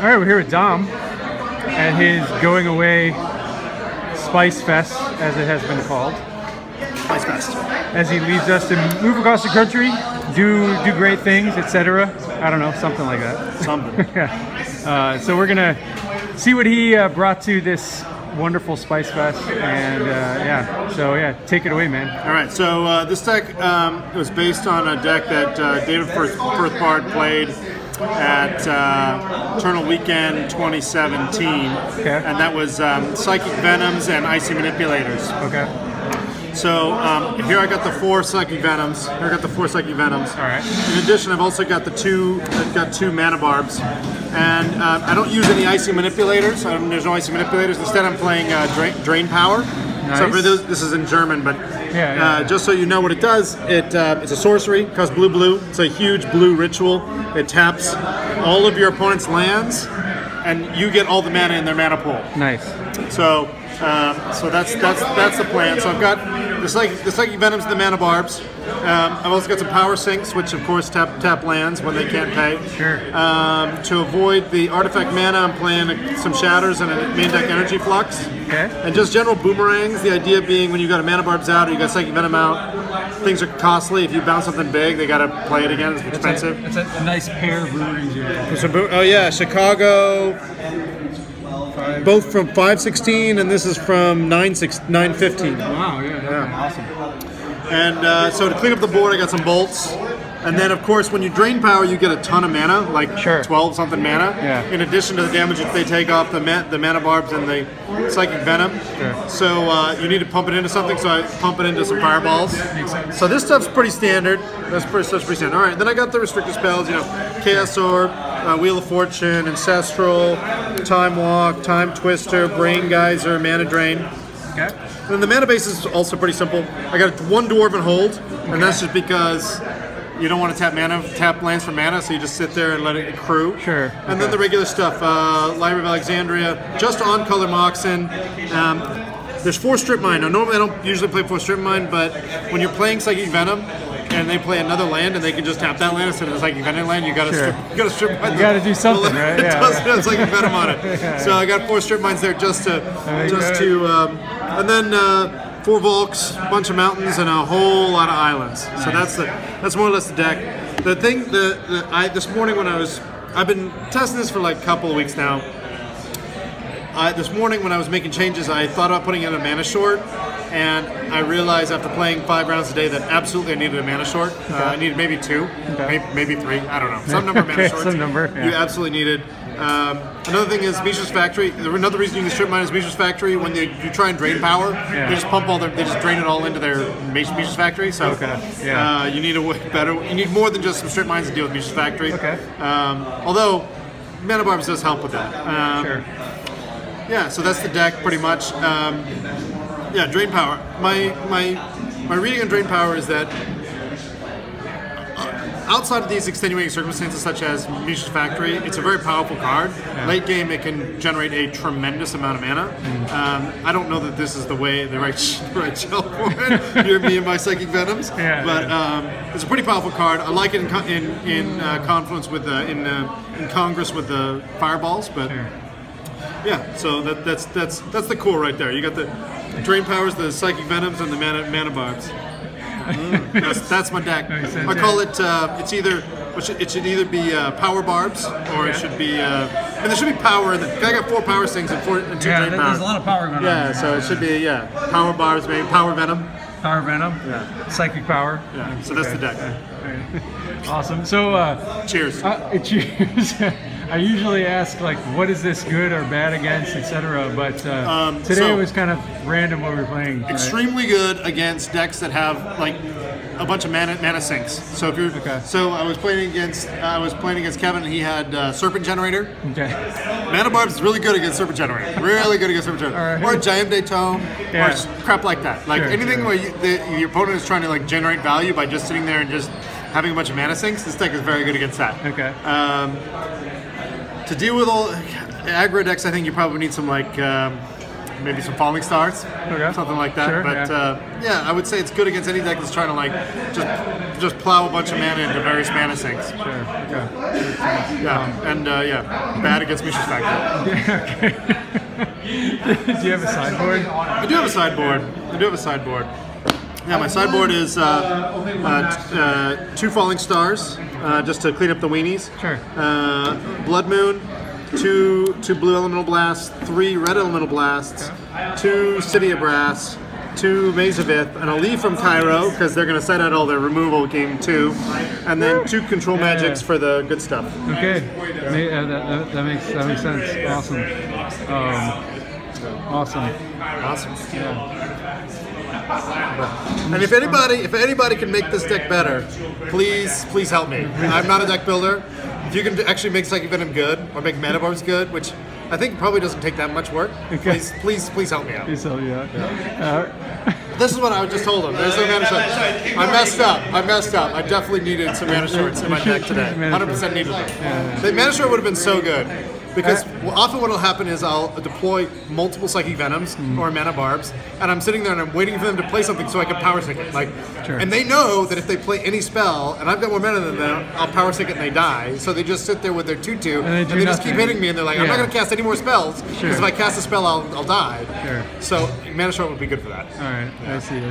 All right, we're here with Dom at his going away SpiceFest, as it has been called. SpiceFest. As he leaves us to move across the country, do great things, etc. I don't know, something like that. Something. Yeah. So we're gonna see what he brought to this wonderful SpiceFest, and yeah. So yeah, take it away, man. All right. So this deck was based on a deck that David Firthbard played at Eternal Weekend 2017, and that was Psychic Venoms and Icy Manipulators. Okay. So here I got the 4 Psychic Venoms. Here I got the 4 Psychic Venoms. All right. In addition, I've also got two Mana Barbs, and I don't use any Icy Manipulators. There's no Icy Manipulators. Instead, I'm playing Drain Power. Nice. So for this is in German, but yeah. Just so you know what it does, it's a sorcery. Costs blue. It's a huge blue ritual. It taps all of your opponent's lands, and you get all the mana in their mana pool. Nice. So that's the plan. So I've got the Psychic Venoms and the Mana Barbs. I've also got some Power Sinks, which of course tap lands when they can't pay. Sure. To avoid the artifact mana, I'm playing some Shatters and a main deck Energy Flux. Okay. And just general boomerangs. The idea being when you got a Mana Barbs out or you got Psychic Venom out, things are costly. If you bounce something big, they got to play it again. It's expensive. It's a nice pair of boomerangs. Oh yeah, Chicago. Both from 516, and this is from 915. Wow, yeah, awesome. And so to clean up the board, I got some bolts. And then, of course, when you drain power, you get a ton of mana, like 12-something mana. Yeah. In addition to the damage that they take off the Mana Barbs and the Psychic Venom. Sure. So you need to pump it into something, so I pump it into some Fireballs. Makes sense. So this stuff's pretty standard. That's pretty standard. All right, then I got the restricted spells, Chaos Orb, Wheel of Fortune, Ancestral, Time Walk, Time Twister, Brain Geyser, Mana Drain. Okay. And the mana base is also pretty simple. I got 1 Dwarven Hold, and that's just because you don't want to tap lands for mana, so you just sit there and let it accrue. Sure. And then the regular stuff, Library of Alexandria, just on Color Moxen. There's 4 Strip Mine. Now, normally I don't usually play 4 Strip Mine, but when you're playing Psychic Venom and they play another land and they can just tap that land instead of Psychic Venom land, you gotta strip mine. You gotta do something, right? It doesn't have Psychic Venom on it. So I got 4 Strip Mines there just to, and then 4 Volks, a bunch of mountains, and a whole lot of islands. So that's more or less the deck. The thing, this morning when I've been testing this for like a couple of weeks now. This morning when I was making changes, I thought about putting in a mana short, and I realized after playing 5 rounds a day that absolutely I needed a mana short. I needed maybe 2, maybe 3, I don't know. Some number of mana shorts. Some number, yeah. You absolutely needed. Another thing is Mishra's Factory. Another reason you can strip mine is Mishra's Factory. When you try and drain power, they just pump they just drain it all into their Mishra's Factory. So you need you need more than just some strip mines to deal with Mishra's Factory. Okay. Although Mana Barbs does help with that. Sure. Yeah, so that's the deck pretty much. Yeah, Drain Power. My reading on Drain Power is that outside of these extenuating circumstances such as Mishra's Factory, it's a very powerful card. Yeah. Late game, it can generate a tremendous amount of mana. I don't know that this is the right shell for it. You're me and my Psychic Venoms, but it's a pretty powerful card. I like it in confluence with in Congress with the Fireballs, but. Sure. Yeah, so that's the core right there. You got the Drain Powers, the Psychic Venoms, and the Mana Barbs. That's my deck. I call it. It should either be Power Barbs or it should be. And there should be power. I got 4 Power Stings and 2 Drain Powers. There's a lot of power going on. Yeah, so it should be Power Barbs, maybe Power Venom. Power Venom. Yeah. Psychic Power. Yeah. So that's the deck. Awesome. So cheers. Cheers. I usually ask like, what is this good or bad against, etc. But today it was kind of random what we were playing. Extremely good against decks that have like a bunch of mana sinks. So if you're so I was playing against Kevin. And he had Serpent Generator. Okay. Mana Barbs is really good against Serpent Generator. Really good against Serpent Generator. Or Giant Day Tome. Or crap like that. Like anything where your opponent is trying to like generate value by just sitting there and just having a bunch of mana sinks. This deck is very good against that. Okay. To deal with all aggro decks, I think you probably need some like maybe some falling stars, something like that. Sure, but yeah, I would say it's good against any deck that's trying to like just plow a bunch of mana into various mana sinks. Sure. Okay. Yeah, and yeah, bad against Mishra's Factory. Yeah. Okay. Do you have a sideboard? I do have a sideboard. Yeah, my sideboard is 2 falling stars, just to clean up the weenies. Sure. Blood Moon, 2 blue elemental blasts, 3 red elemental blasts, 2 City of Brass, 2 Maze of Ith, and a Leaf from Cairo because they're going to set out all their removal game 2, and then 2 control magics for the good stuff. Okay, that makes sense. Awesome. Awesome. Yeah. And if anybody can make this deck better, please help me. I'm not a deck builder. If you can actually make Psychic Venom good or make Mana Barbs good, which I think probably doesn't take that much work, please help me out. Please help me out. This is what I just told him. There's no mana shorts. I messed up. I definitely needed some mana shorts in my deck today. 100% needed them. The mana short would have been so good. Because often what will happen is I'll deploy multiple Psychic Venoms or Mana Barbs, and I'm sitting there and I'm waiting for them to play something so I can power sync it. And they know that if they play any spell, and I've got more mana than them, I'll power sync it and they die. So they just sit there with their 2/2, and they just keep hitting me, and they're like, I'm not going to cast any more spells, because if I cast a spell, I'll die. So Mana Short would be good for that. All right, I see.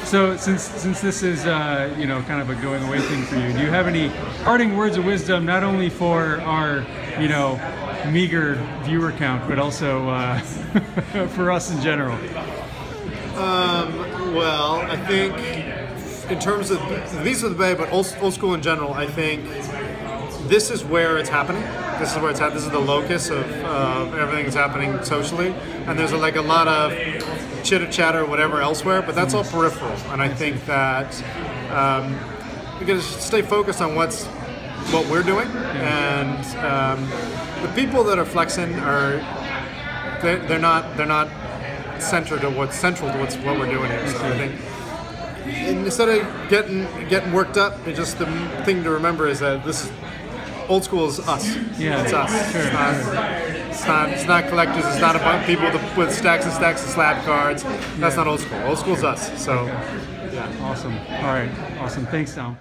So since this is kind of a going away thing for you, do you have any parting words of wisdom, not only for our meager viewer count, but also for us in general? Well, I think in terms of these are the Bay, but old school in general, I think this is where it's happening. This is where it's at. This is the locus of everything that's happening socially, and there's like a lot of chitter chatter, whatever elsewhere, but that's all peripheral. And I think that we got to stay focused on what we're doing, and the people that are flexing they're not central to what we're doing here. So I think instead of getting worked up, just the thing to remember is that this old school is us. Yeah, it's us. Sure. It's not collectors. It's not a bunch of people with stacks and stacks of slab cards. That's not old school. Old school's us. So, yeah. Awesome. All right. Awesome. Thanks, Tom.